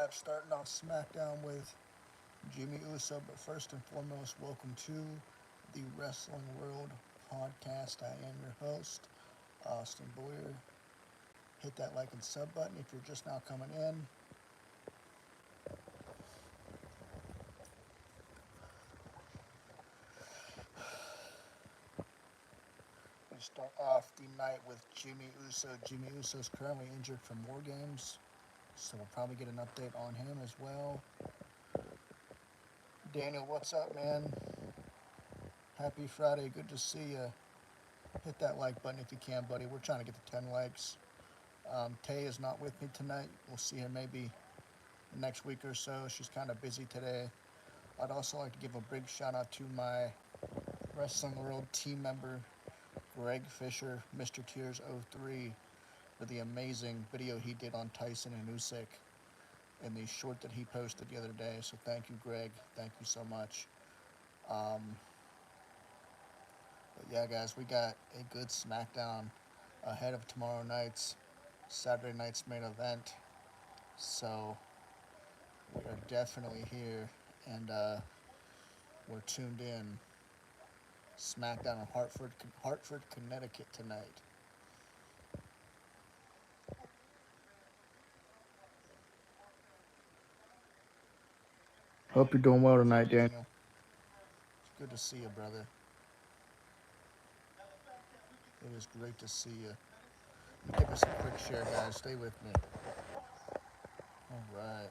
match, starting off SmackDown with Jimmy Uso. But first and foremost, welcome to the Wrestling World Podcast. I am your host, Austin Boyer. Hit that like and sub button if you're just now coming in. We start off the night with Jimmy Uso. Jimmy Uso is currently injured from War Games, so we'll probably get an update on him as well. Daniel, what's up, man? Happy Friday. Good to see you. Hit that like button if you can, buddy. We're trying to get to 10 likes. Tay is not with me tonight. We'll see her maybe next week or so. She's kind of busy today. I'd also like to give a big shout out to my Wrestling World team member, Greg Fisher, Mr. Tears 03, for the amazing video he did on Tyson and Usyk in the short that he posted the other day. So thank you, Greg. Thank you so much. But yeah, guys, we got a good SmackDown ahead of tomorrow night's Saturday night's main event. So we are definitely here, and we're tuned in. SmackDown in Hartford, Connecticut tonight. Hope you're doing well tonight, Daniel. It's good to see you, brother. It is great to see you. Give us a quick share, guys. Stay with me. All right.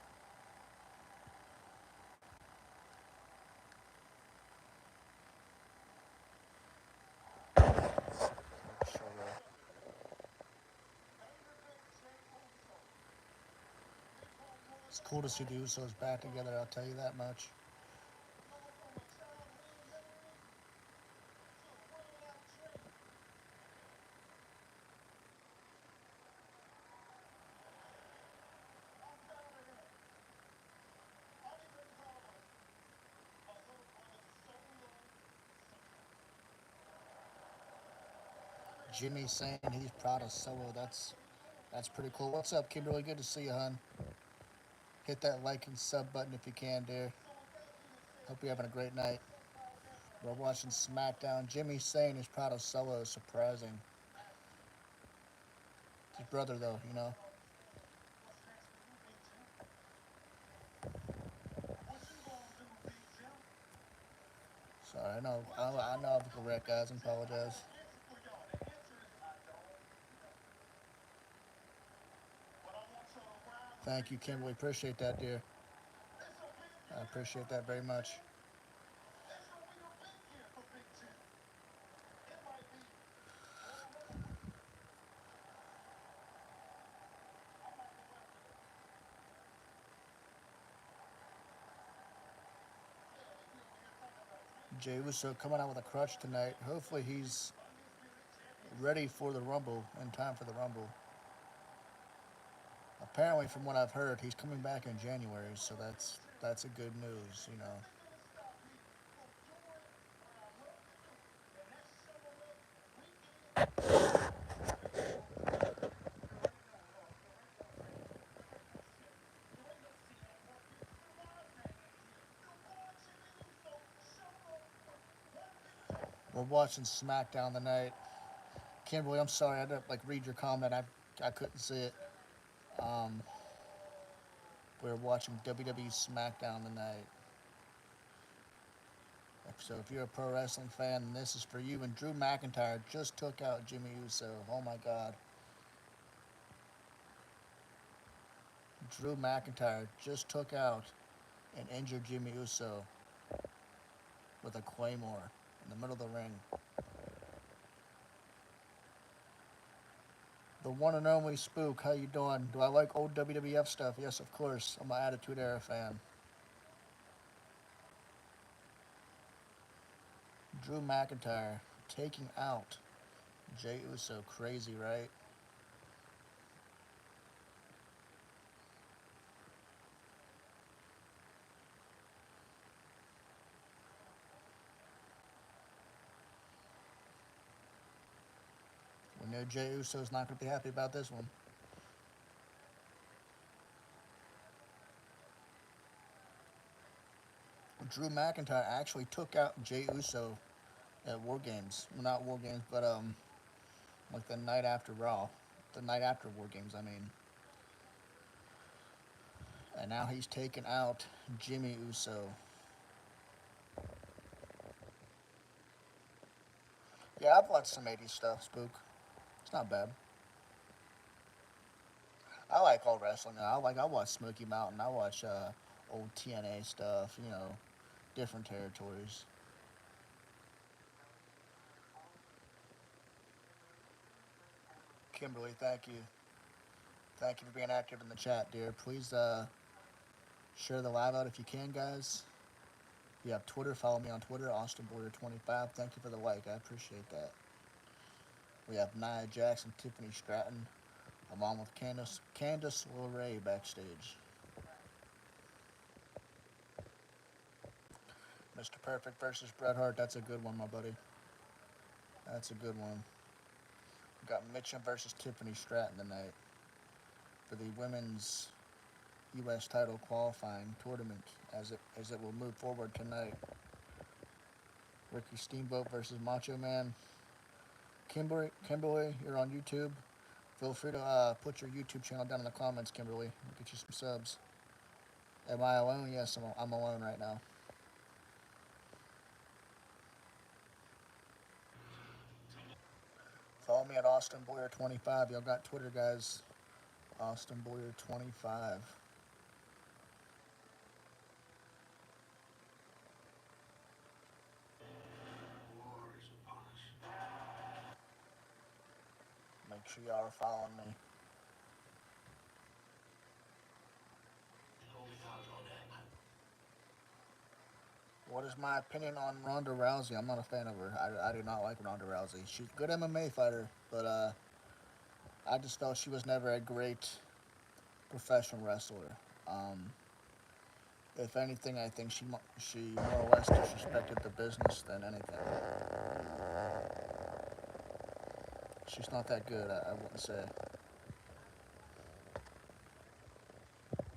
It's cool to see the Usos back together, I'll tell you that much. Jimmy saying he's proud of Solo. That's pretty cool. What's up, Kimberly? Good to see you, hon. Hit that like and sub button if you can, dear. Hope you're having a great night. We're watching SmackDown. Jimmy saying he's proud of Solo is surprising. It's his brother, though, you know. Sorry, I know I'm correct, guys. I apologize. Thank you, Kimberly. Appreciate that, dear. I appreciate that very much. Jey Uso coming out with a crutch tonight. Hopefully he's ready for the Rumble, in time for the Rumble. Apparently, from what I've heard, he's coming back in January, so that's a good news, you know. We're watching SmackDown tonight. Kimberly, I'm sorry, I didn't read your comment. I couldn't see it. Um, we're watching WWE SmackDown tonight. So if you're a pro wrestling fan, this is for you. And Drew McIntyre just took out Jimmy Uso. Oh my God. Drew McIntyre just took out and injured Jimmy Uso with a claymore in the middle of the ring. The one and only Spook, how you doing? Do I like old WWF stuff? Yes, of course. I'm an Attitude Era fan. Drew McIntyre taking out Jey Uso. Crazy, right? We know Jey Uso's not going to be happy about this one. Drew McIntyre actually took out Jey Uso at War Games. Well, not War Games, but like the night after Raw, the night after War Games. I mean, and now he's taken out Jimmy Uso. Yeah, I've watched some '80s stuff. Spook. It's not bad. I like old wrestling. I watch Smoky Mountain. I watch old TNA stuff. You know, different territories. Kimberly, thank you. Thank you for being active in the chat, dear. Please share the live out if you can, guys. If you have Twitter, follow me on Twitter, AustinBoyer25. Thank you for the like. I appreciate that. We have Nia Jackson, Tiffany Stratton, along with Candice LeRae backstage. Mr. Perfect versus Bret Hart. That's a good one, my buddy. That's a good one. We got Mitchum versus Tiffany Stratton tonight for the women's U.S. title qualifying tournament as it will move forward tonight. Ricky Steamboat versus Macho Man. Kimberly, you're on YouTube. Feel free to put your YouTube channel down in the comments, Kimberly. We'll get you some subs. Am I alone? Yes, I'm alone right now. Follow me at Austin Boyer 25. Y'all got Twitter, guys. Austin Boyer 25. Make sure y'all are following me. What is my opinion on Ronda Rousey? I'm not a fan of her. I do not like Ronda Rousey. She's a good MMA fighter, but I just felt she was never a great professional wrestler. Um, if anything, I think she more or less disrespected the business than anything. She's not that good. I wouldn't say.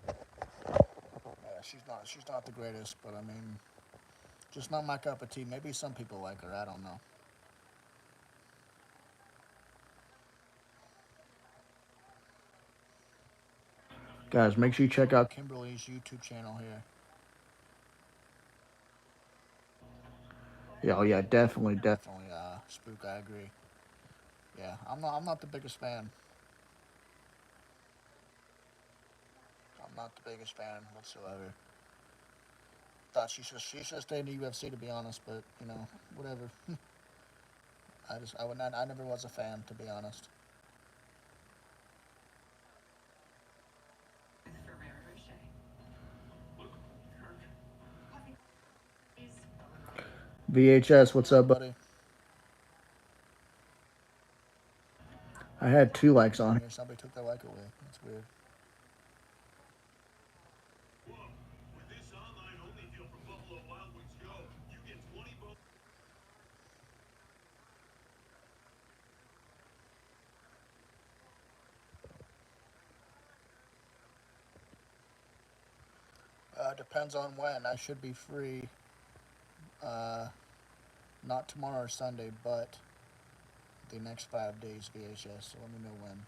Yeah, she's not the greatest, but I mean, just not my cup of tea. Maybe some people like her. I don't know. Guys, make sure you check out Kimberly's YouTube channel here. Yeah, oh yeah, definitely. Spook, I agree. Yeah, I'm not the biggest fan. I'm not the biggest fan whatsoever. Thought she should stay in the UFC to be honest, but you know, whatever. I never was a fan to be honest. VHS, what's up, buddy? I had 2 likes on here. Somebody took their like away. That's weird. Depends on when. I should be free. Uh, not tomorrow or Sunday, but the next 5 days VHS. So let me know when.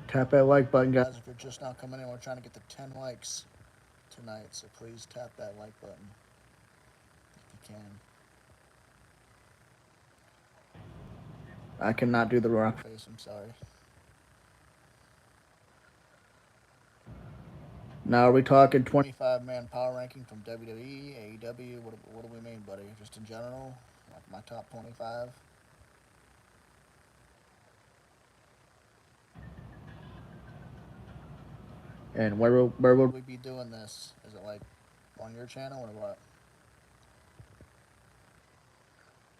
Tap that like button, guys. If you're just now coming in, we're trying to get to 10 likes tonight. So please tap that like button if you can. I cannot do the rock face. I'm sorry. Now are we talking 25-man power ranking from WWE, AEW? What do we mean, buddy? Just in general, like my top 25. And where would we be doing this? Is it like on your channel or what?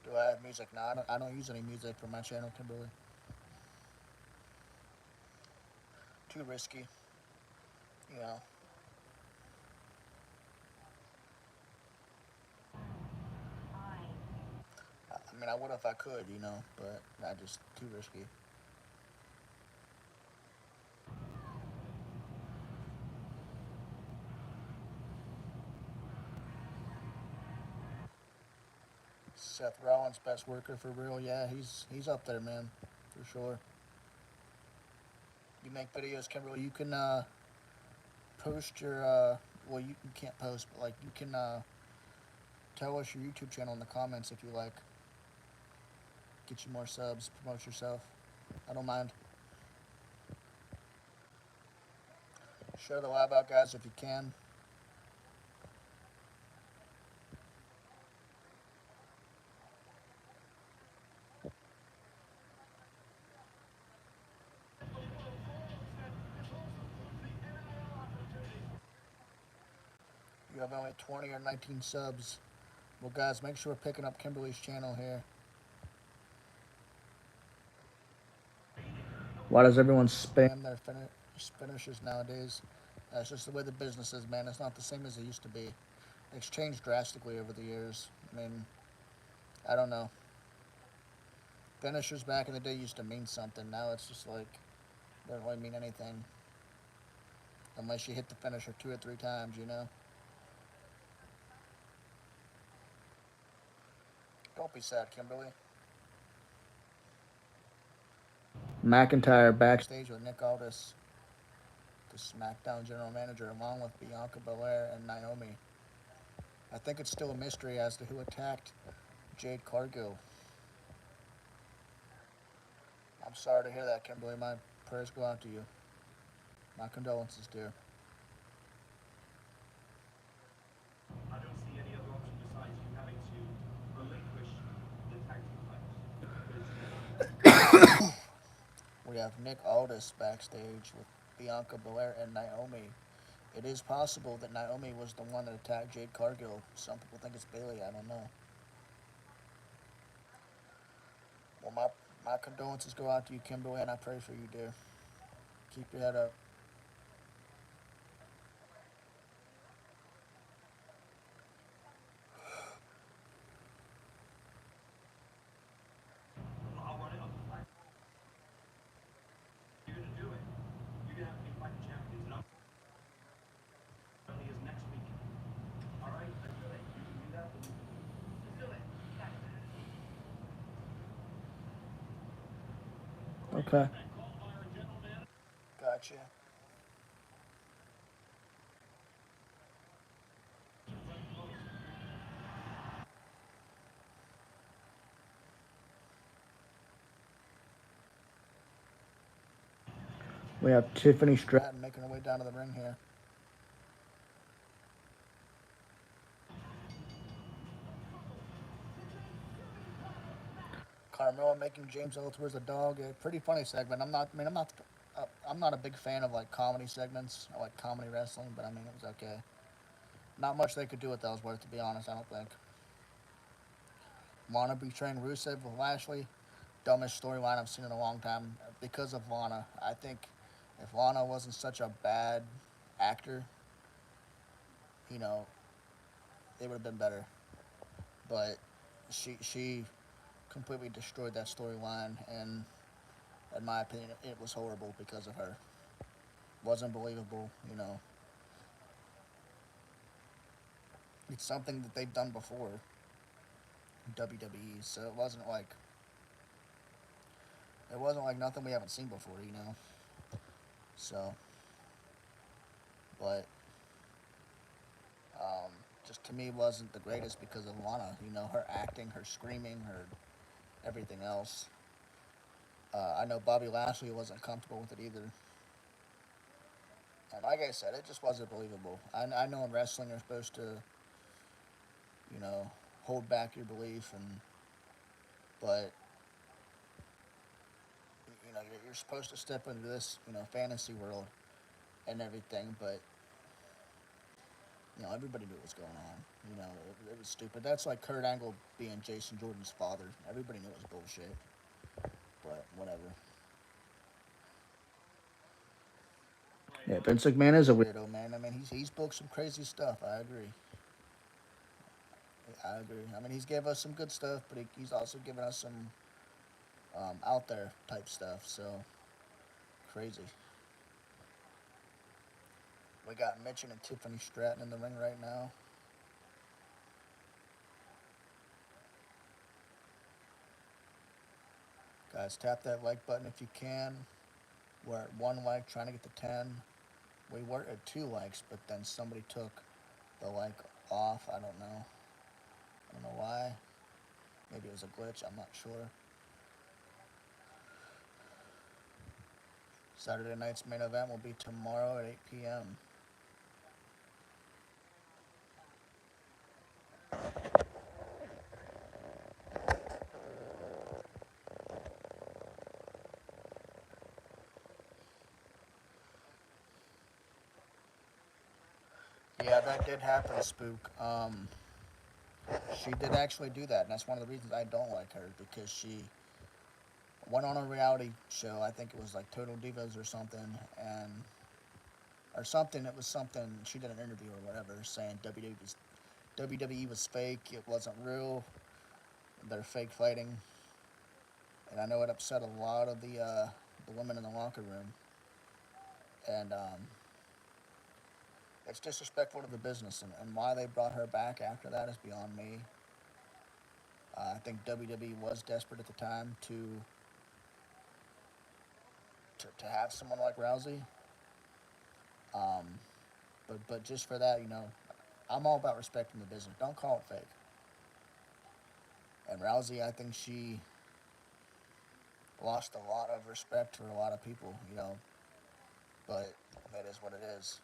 Do I have music? No, I don't use any music for my channel, Kimberly. Too risky, you know. I mean, I would if I could, you know, but I just too risky. Seth Rollins, best worker for real. Yeah, he's up there, man, for sure. You make videos, Kimberly. You can post your well, you can't post, but like you can tell us your YouTube channel in the comments if you like. Get you more subs, promote yourself. I don't mind. Share the live out, guys, if you can. You have only 20 or 19 subs. Well, guys, make sure we're picking up Kimberly's channel here. Why does everyone spam their finishes nowadays? That's just the way the business is, man. It's not the same as it used to be. It's changed drastically over the years. I mean, I don't know. Finishers back in the day used to mean something. Now it's just like, doesn't really mean anything. Unless you hit the finisher 2 or 3 times, you know? Don't be sad, Kimberly. McIntyre backstage with Nick Aldis, the SmackDown general manager, along with Bianca Belair and Naomi. I think it's still a mystery as to who attacked Jade Cargill. I'm sorry to hear that, Kimberly. My prayers go out to you. My condolences, dear. We have Nick Aldis backstage with Bianca Belair and Naomi. It is possible that Naomi was the one that attacked Jade Cargill. Some people think it's Bailey. I don't know. Well, my condolences go out to you, Kimberly, and I pray for you, dear. Keep your head up. Okay. Gotcha. We have Tiffany Stratton making her way down to the ring here. Carmella making James Ellsworth a dog. A pretty funny segment. I'm not. I mean, I'm not a big fan of like comedy segments. I like comedy wrestling, but I mean, it was okay. Not much they could do with Ellsworth, to be honest. I don't think. Lana betraying Rusev with Lashley. Dumbest storyline I've seen in a long time because of Lana. I think if Lana wasn't such a bad actor, you know, it would have been better. But she completely destroyed that storyline, and in my opinion, it was horrible because of her. Wasn't believable, you know. It's something that they've done before in WWE, so it wasn't like nothing we haven't seen before, you know. So, but um, just to me wasn't the greatest because of Lana. You know, her acting, her screaming, her everything else. I know Bobby Lashley wasn't comfortable with it either. And like I said, it just wasn't believable. I know in wrestling you're supposed to, you know, hold back your belief, and but you know you're supposed to step into this, you know, fantasy world and everything. But you know, everybody knew what was going on. You know, it was stupid. That's like Kurt Angle being Jason Jordan's father. Everybody knew it was bullshit. But whatever. Yeah, Vince McMahon is a weirdo, man. I mean, he's booked some crazy stuff. I agree. I agree. I mean, he's gave us some good stuff, but he's also given us some out there type stuff. So crazy. We got Mitchell and Tiffany Stratton in the ring right now. Guys, tap that like button if you can. We're at 1 like, trying to get to 10. We were at 2 likes, but then somebody took the like off. I don't know. I don't know why. Maybe it was a glitch. I'm not sure. Saturday night's main event will be tomorrow at 8 p.m. Yeah, that did happen, Spook. She did actually do that, and that's one of the reasons I don't like her, because she went on a reality show. I think it was like Total Divas or something, and or something. It was something. She did an interview or whatever, saying WWE was fake. It wasn't real. They're fake fighting, and I know it upset a lot of the women in the locker room, and it's disrespectful to the business, and why they brought her back after that is beyond me. I think WWE was desperate at the time to have someone like Rousey. Um, but just for that, I'm all about respecting the business. Don't call it fake. And Rousey, I think she lost a lot of respect for a lot of people. But that is what it is.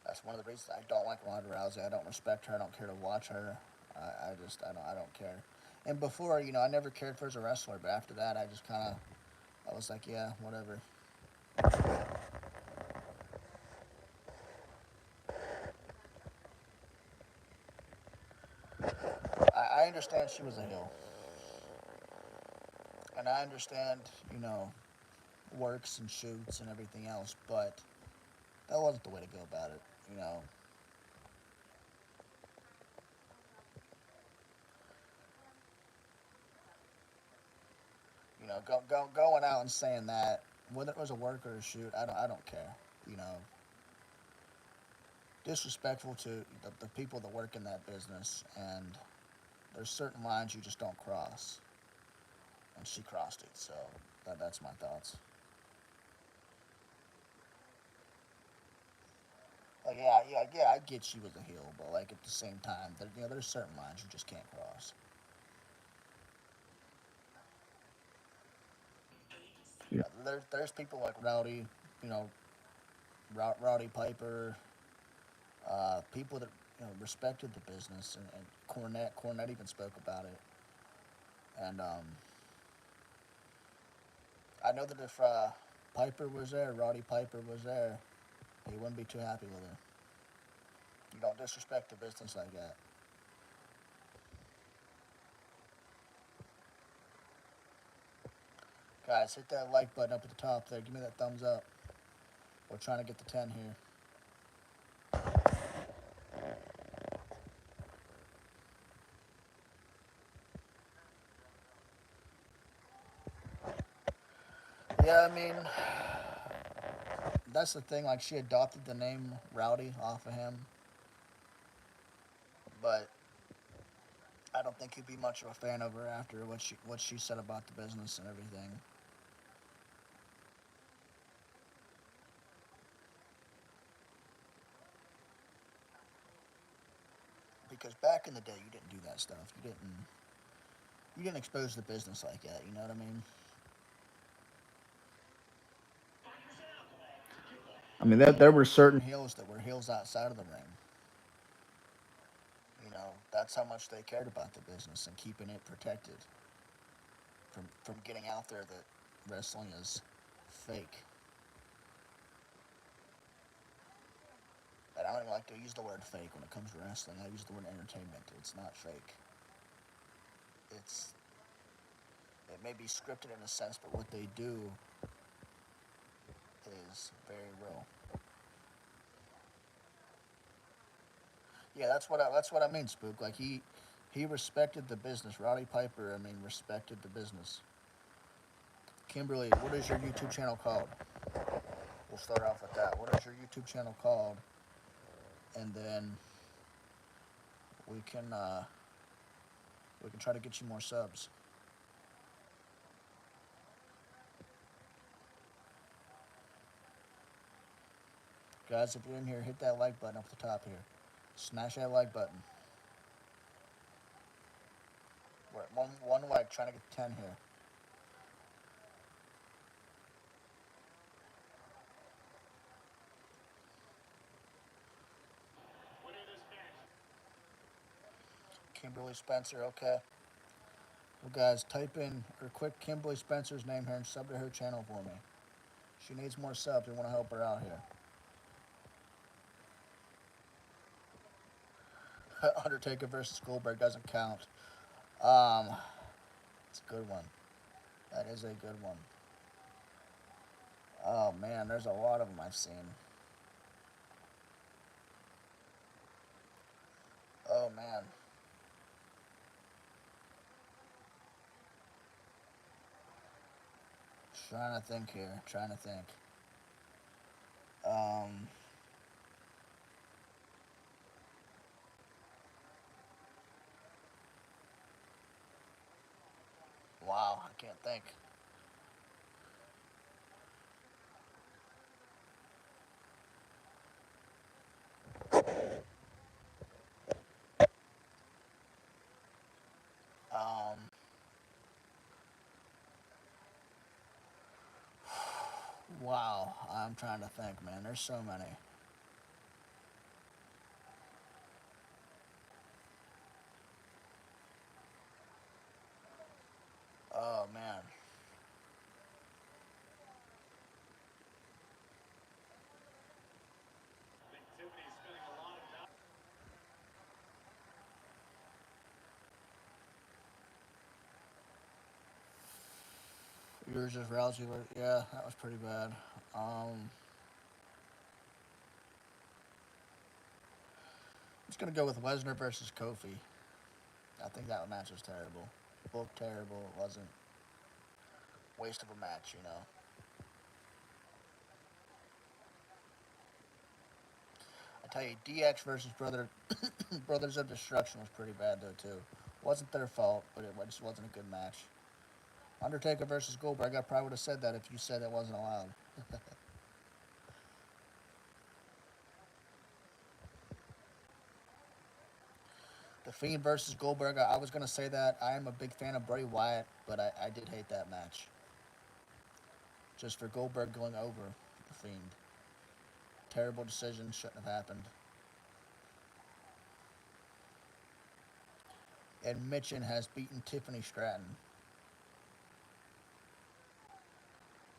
That's one of the reasons I don't like Ronda Rousey. I don't respect her. I don't care to watch her. I don't care. And before, I never cared for her as a wrestler. But after that, I just kind of, I was like, yeah, whatever. I understand she was a heel, and I understand, you know, works and shoots and everything else, but that wasn't the way to go about it. You know, going out and saying that, whether it was a work or a shoot, I don't care. You know, disrespectful to the people that work in that business, and there's certain lines you just don't cross, and she crossed it. So that's my thoughts. Like, yeah, I get she was a heel, but like at the same time, there's certain lines you just can't cross. There's people like Rowdy, you know, Rowdy Piper, people that respected the business, and Cornette even spoke about it, and I know that if Piper was there, Roddy Piper was there, he wouldn't be too happy with her. You don't disrespect the business like that. Guys, hit that like button up at the top there. Give me that thumbs up. We're trying to get to 10 here. Yeah, I mean, that's the thing. Like, she adopted the name Rowdy off of him, but I don't think he'd be much of a fan of her after what she said about the business and everything. Because back in the day, you didn't do that stuff. You didn't expose the business like that. You know what I mean? I mean, there were certain heels that were heels outside of the ring. That's how much they cared about the business and keeping it protected from getting out there that wrestling is fake. And I don't even like to use the word fake when it comes to wrestling. I use the word entertainment. It's not fake. It may be scripted in a sense, but what they do is very real. Yeah, that's what I mean, Spook. Like he respected the business. Roddy Piper, I mean, respected the business. Kimberly, what is your YouTube channel called? We'll start off with that. What is your YouTube channel called? And then we can uh, we can try to get you more subs. Guys, if you're in here, hit that like button up the top here. Smash that like button. We're at one like trying to get to 10 here. Kimberly Spencer, okay. Well, guys, type in or quick Kimberly Spencer's name here and sub to her channel for me. She needs more subs. We want to help her out here. Undertaker versus Goldberg doesn't count. Um, it's a good one. That is a good one. Oh man, there's a lot of them I've seen. Oh man, trying to think here. Trying to think. Um, wow, I can't think. Um, wow, I'm trying to think, man. There's so many. Oh man. Yours is Rousey. Yeah, that was pretty bad. I'm just gonna go with Lesnar versus Kofi. I think that match was terrible. Booked terrible. It wasn't. Waste of a match, you know. I tell you, DX versus Brothers of Destruction was pretty bad though too. Wasn't their fault, but it just wasn't a good match. Undertaker versus Goldberg. I probably would have said that if you said that wasn't allowed. The Fiend versus Goldberg. I was gonna say that. I am a big fan of Bray Wyatt, but I did hate that match. Just for Goldberg going over the Fiend. Terrible decision. Shouldn't have happened. And Mitchin has beaten Tiffany Stratton.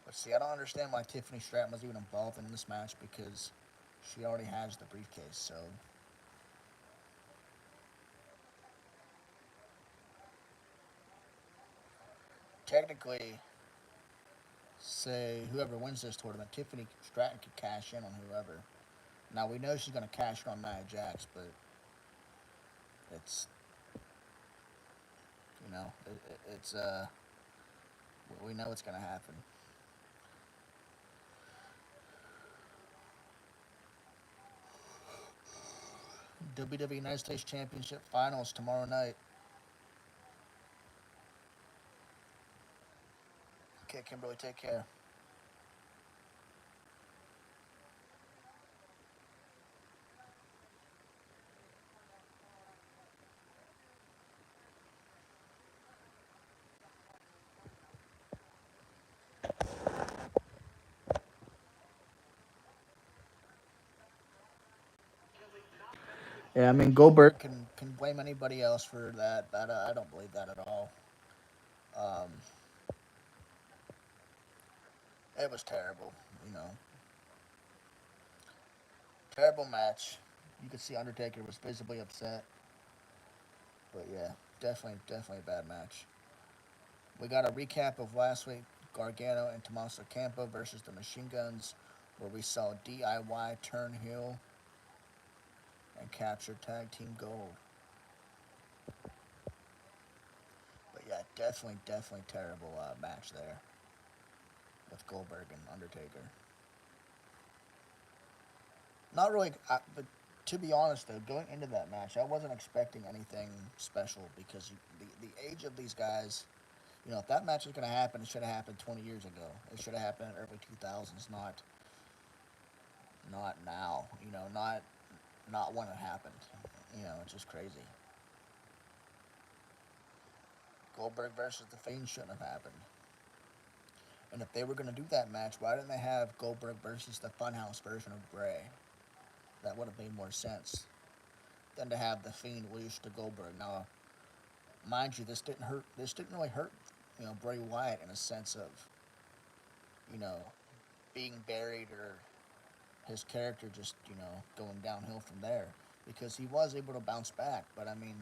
But see, I don't understand why Tiffany Stratton was even involved in this match because she already has the briefcase. So technically, say whoever wins this tournament, Tiffany Stratton could cash in on whoever. Now we know she's going to cash in on Nia Jax, but it's it's we know it's going to happen. WWE United States Championship Finals tomorrow night. Okay, Kimberly, take care. Yeah, I mean Goldberg can blame anybody else for that. I don't believe that at all. Um, it was terrible. You know, terrible match. You could see Undertaker was visibly upset. But yeah, definitely a bad match. We got a recap of last week: Gargano and Tommaso Ciampa versus the Machine Guns, where we saw DIY turn heel and capture tag team gold. But yeah, definitely terrible match there with Goldberg and Undertaker. Not really, but To be honest, though, going into that match, I wasn't expecting anything special because the age of these guys, if that match was going to happen, it should have happened 20 years ago. It should have happened in early 2000s, not now. Not when it happened. It's just crazy. Goldberg versus the Fiend shouldn't have happened. And if they were going to do that match, why didn't they have Goldberg versus the Funhouse version of Bray? That would have made more sense than to have the Fiend lose to Goldberg. Now, mind you, this didn't hurt. This didn't really hurt, Bray Wyatt in a sense of, you know, being buried or his character just, going downhill from there because he was able to bounce back. But I mean,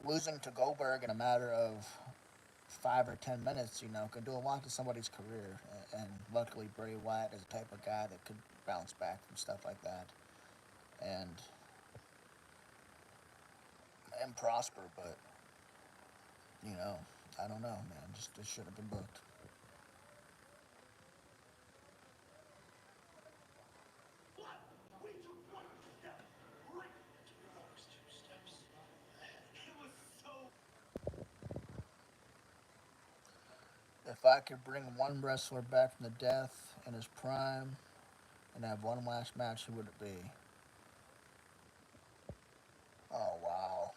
losing to Goldberg in a matter of 5 or 10 minutes, could do a lot to somebody's career. And luckily, Bray Wyatt is the type of guy that could bounce back from stuff like that and prosper. But you know, I don't know, man. Just this should have been booked. If I could bring one wrestler back from the death in his prime and have one last match, who would it be? Oh wow,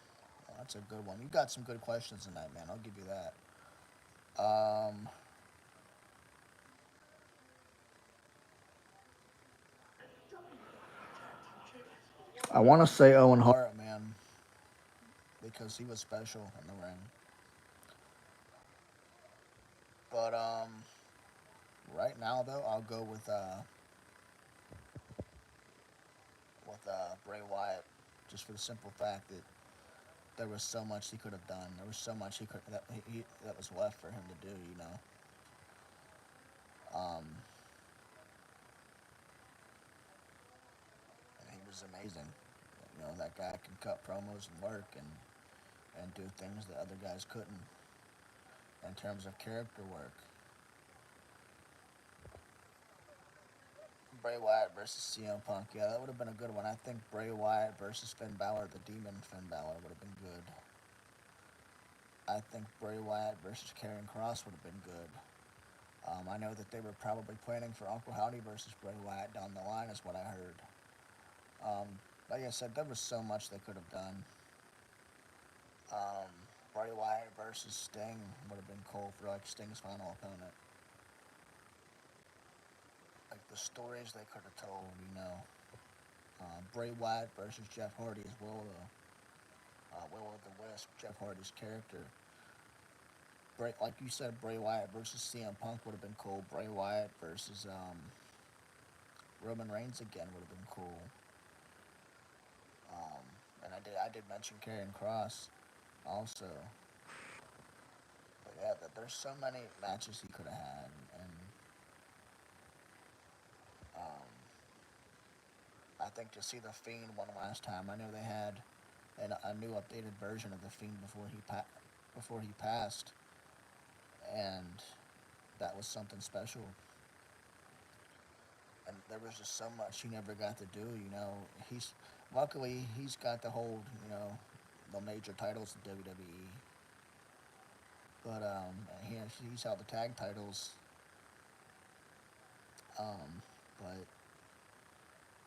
that's a good one. You got some good questions tonight, man. I'll give you that. Um, I want to say Owen Hart, man, because he was special in the ring. But right now though, I'll go with Bray Wyatt, just for the simple fact that there was so much he could have done. There was so much that was left for him to do. Um, he was amazing. That guy can cut promos and work and do things that other guys couldn't in terms of character work. Bray Wyatt versus CM Punk. Yeah, that would have been a good one. I think Bray Wyatt versus Finn Balor, the Demon Finn Balor, would have been good. I think Bray Wyatt versus Karrion Kross would have been good. I know that they were probably planning for Uncle Howdy versus Bray Wyatt down the line, is what I heard. Um, like I said, there was so much they could have done. Um, Bray Wyatt versus Sting would have been cool for like Sting's final opponent. Like the stories they could have told. Bray Wyatt versus Jeff Hardy as well. Will of the Wisp, Jeff Hardy's character. Like you said, Bray Wyatt versus CM Punk would have been cool. Bray Wyatt versus Roman Reigns again would have been cool. Um, and I did mention Karrion Kross also. But yeah, there's so many matches he could have had, and um, I think to see the Fiend one last time. I know they had a new updated version of the Fiend before he passed, and that was something special. And there was just so much he never got to do. He's luckily he's got to hold the major titles in WWE, but he's held the tag titles. Um, but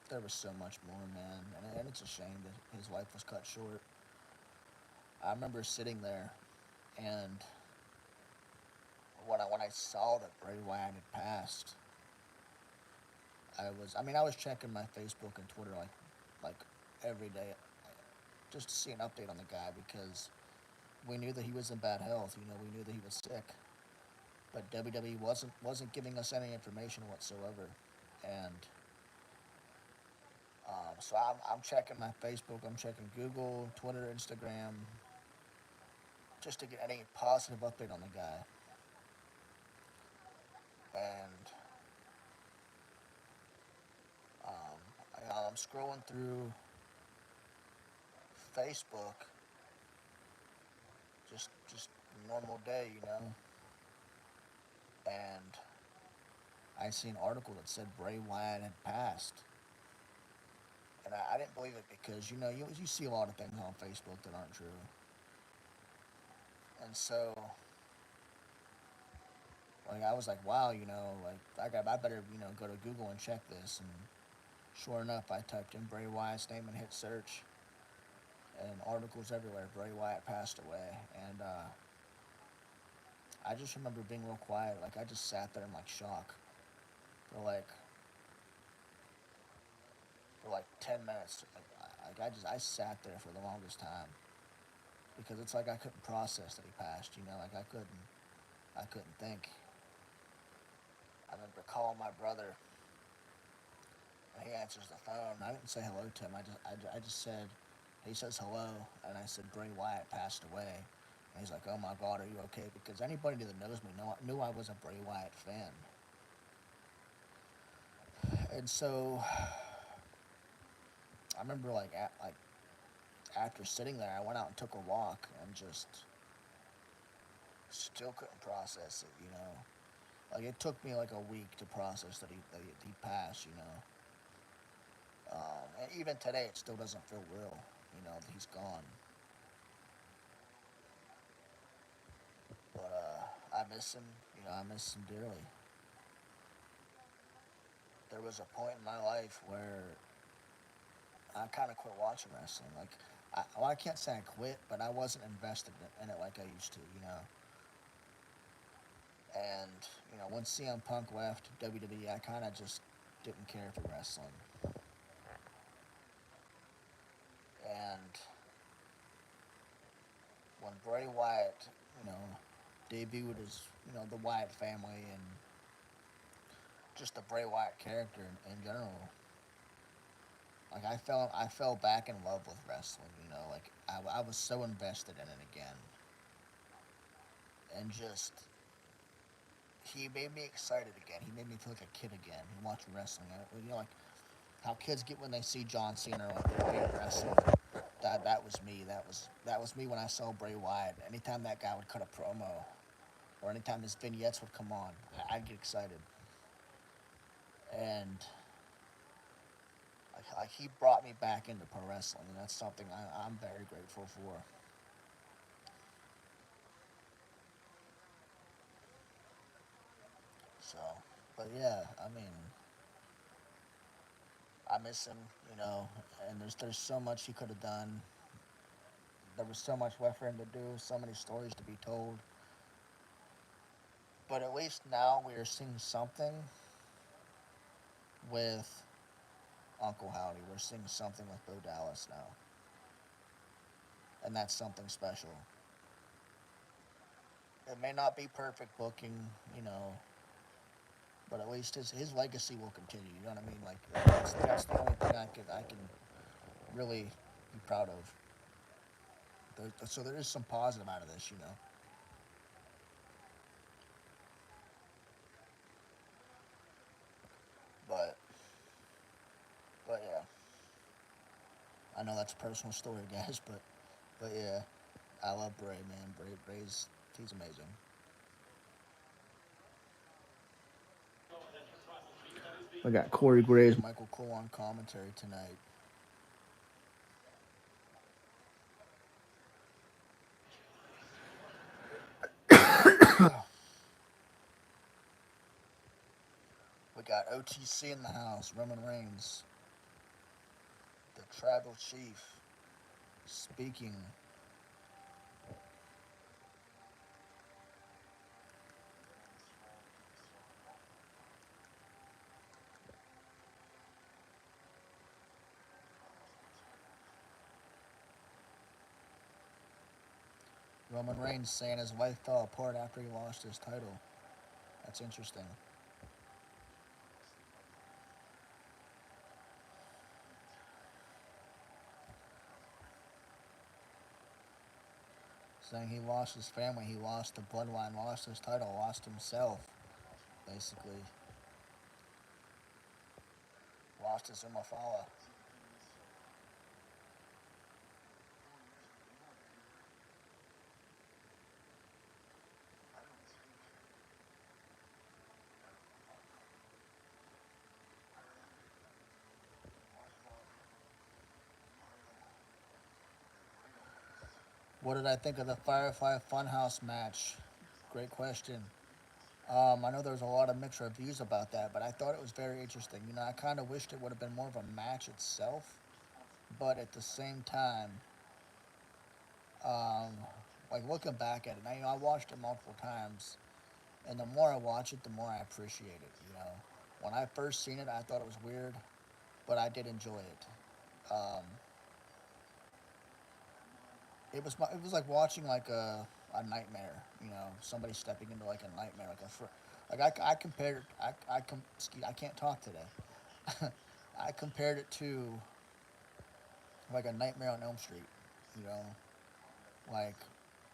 there was so much more, man, and it's a shame that his life was cut short. I remember sitting there, and when I saw that Bray Wyatt had passed, I was checking my Facebook and Twitter like every day just to see an update on the guy because we knew that he was in bad health. We knew that he was sick, but WWE wasn't giving us any information whatsoever, and so I'm checking my Facebook, I'm checking Google, Twitter, Instagram, just to get any positive update on the guy, and I'm scrolling through Facebook, just normal day, and I see an article that said Bray Wyatt had passed, And I didn't believe it because you see a lot of things on Facebook that aren't true, and so like I was like, wow, like I better go to Google and check this, and sure enough, I typed in Bray Wyatt's name and hit search, and articles everywhere. Bray Wyatt passed away, and I just remember being real quiet. Like I just sat there in like shock for like 10 minutes. I sat there for the longest time because it's like I couldn't process that he passed. Like I couldn't think. I remember calling my brother, and he answers the phone. I didn't say hello to him. I just said, he says hello, and I said Bray Wyatt passed away. And he's like, oh my God, are you okay? Because anybody that knows me knew I was a Bray Wyatt fan. And so I remember like after sitting there, I went out and took a walk and just still couldn't process it. Like it took me like a week to process that he passed. And even today, it still doesn't feel real. That he's gone. But I miss him. I miss him dearly. There was a point in my life where I kind of quit watching wrestling. Like, I can't say I quit, but I wasn't invested in it like I used to. And when CM Punk left WWE, I kind of just didn't care for wrestling. And when Bray Wyatt, you know, debuted as the Wyatt family and just the Bray Wyatt character in general, like I fell back in love with wrestling. Like I was so invested in it again, and just he made me excited again. He made me feel like a kid again watching wrestling. Like how kids get when they see John Cena or like their favorite wrestler. That was me. That was me when I saw Bray Wyatt. Anytime that guy would cut a promo, or anytime his vignettes would come on, I'd get excited. And like he brought me back into pro wrestling, and that's something I'm very grateful for. So, but yeah, I mean, I miss him, and there's so much he could have done. There was so much left for him to do, so many stories to be told. But at least now we are seeing something with Uncle Howdy. We're seeing something with Bo Dallas now, and that's something special. It may not be perfect booking, you know, but at least his legacy will continue. You know what I mean? Like that's the only thing I can really be proud of. So there is some positive out of this. But yeah, I know that's a personal story, guys. But yeah, I love Bray, man. Bray's he's amazing. We got Corey Graves, Michael Cole on commentary tonight. We got OTC in the house. Roman Reigns, the tribal chief, speaking. Roman Reigns saying his wife fell apart after he lost his title. That's interesting. Saying he lost his family, he lost the bloodline, lost his title, lost himself, basically. Lost his Umafala. What did I think of the Firefly Funhouse match? Great question. I know there was a lot of mixed reviews about that, but I thought it was very interesting. You know, I kind of wished it would have been more of a match itself, but at the same time, um, like looking back at it, now, you know, I watched it multiple times, and the more I watch it, the more I appreciate it. You know, when I first seen it, I thought it was weird, but I did enjoy it. It was like watching like a nightmare. You know, somebody stepping into like a nightmare, I compared it. Excuse, I can't talk today. I compared it to like a Nightmare on Elm Street. You know, like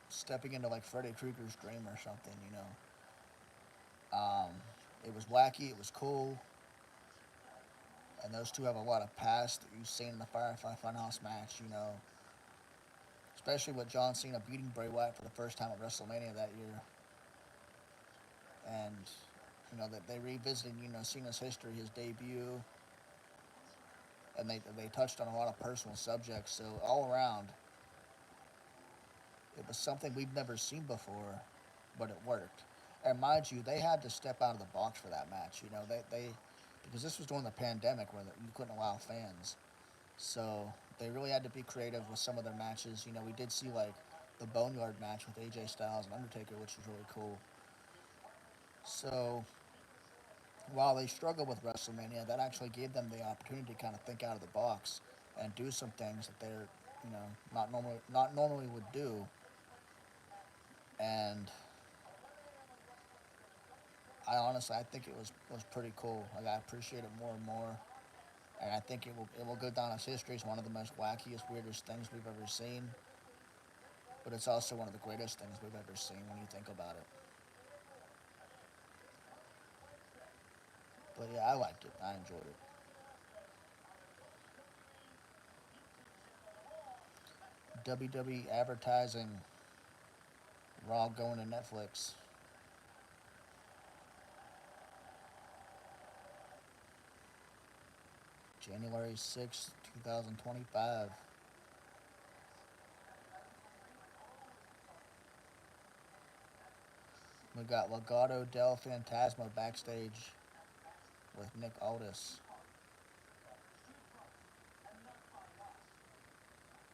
stepping into like Freddy Krueger's dream or something. You know, it was wacky. It was cool. And those two have a lot of past that you've seen in the Firefly Funhouse match. You know, especially with John Cena beating Bray Wyatt for the first time at WrestleMania that year, and you know that they revisited Cena's history, his debut, and they touched on a lot of personal subjects. So all around, it was something we've never seen before, but it worked. And mind you, they had to step out of the box for that match. You know, they because this was during the pandemic where you couldn't allow fans, so they really had to be creative with some of their matches. You know, we did see like the Boneyard match with AJ Styles and Undertaker, which was really cool. So while they struggled with WrestleMania, that actually gave them the opportunity to kind of think out of the box and do some things that they're, you know, not normally would do. And I think it was pretty cool. Like I appreciate it more and more, and I think it will go down as history as one of the most wackiest, weirdest things we've ever seen. But it's also one of the greatest things we've ever seen when you think about it. But yeah, I liked it. I enjoyed it. WWE advertising Raw going to Netflix. January 6th, 2025. We got Legado del Fantasma backstage with Nick Aldis.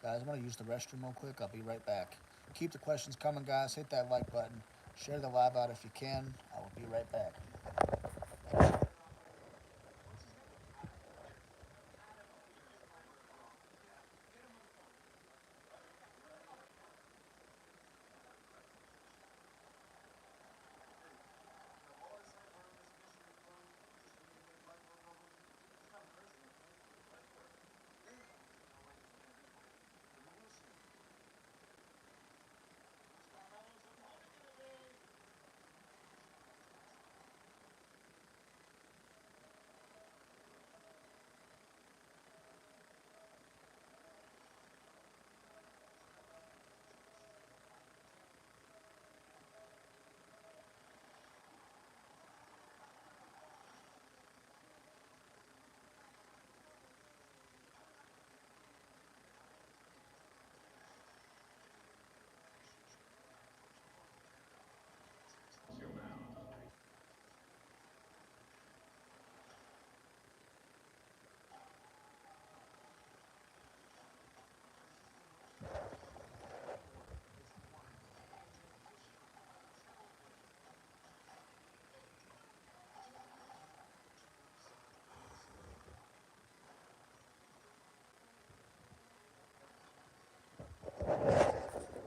Guys, I'm going to use the restroom real quick. I'll be right back. Keep the questions coming, guys. Hit that like button. Share the live out if you can. I will be right back.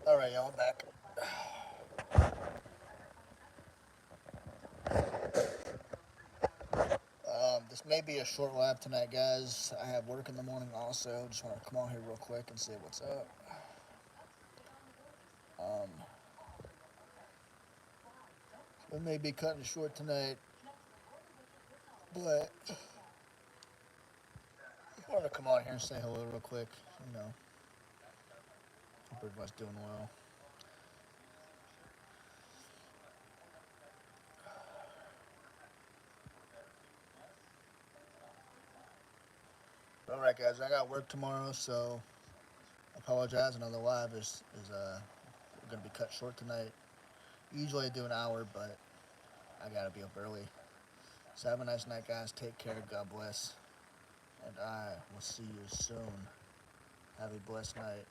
All right, y'all, I'm back. This may be a short live tonight, guys. I have work in the morning also. Just want to come on here real quick and see what's up. Um, we may be cutting short tonight, but I wanted to come on here and say hello real quick. You know, hope everybody's doing well. All right, guys, I got work tomorrow, so Apologize. Another live is going to be cut short tonight. Usually I do an hour, but I got to be up early. So have a nice night, guys. Take care. God bless. And I will see you soon. Have a blessed night.